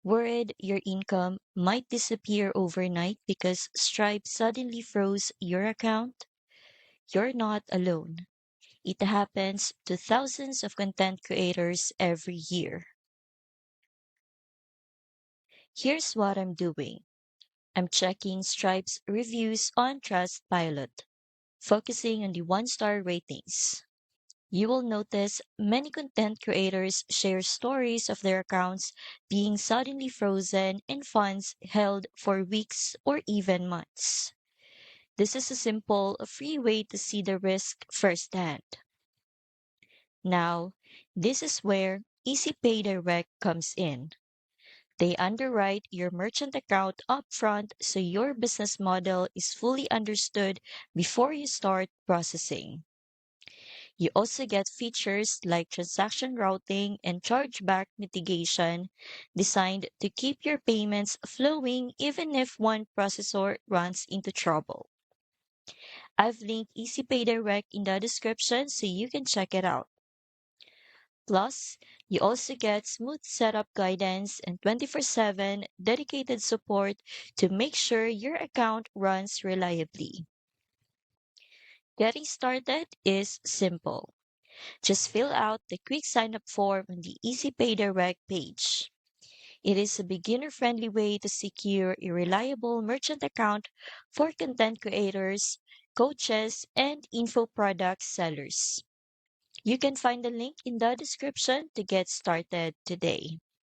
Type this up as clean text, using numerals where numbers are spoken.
Worried your income might disappear overnight because Stripe suddenly froze your account? You're not alone. It happens to thousands of content creators every year. Here's what I'm doing. I'm checking Stripe's reviews on Trustpilot, focusing on the one-star ratings. You will notice many content creators share stories of their accounts being suddenly frozen and funds held for weeks or even months. This is a simple, free way to see the risk firsthand. Now, this is where Easy Pay Direct comes in. They underwrite your merchant account upfront so your business model is fully understood before you start processing. You also get features like transaction routing and chargeback mitigation designed to keep your payments flowing even if one processor runs into trouble. I've linked EasyPay Direct in the description so you can check it out. Plus, you also get smooth setup guidance and 24/7 dedicated support to make sure your account runs reliably. Getting started is simple. Just fill out the quick sign up form on the EasyPay Direct page. It is a beginner friendly way to secure a reliable merchant account for content creators, coaches, and info product sellers. You can find the link in the description to get started today.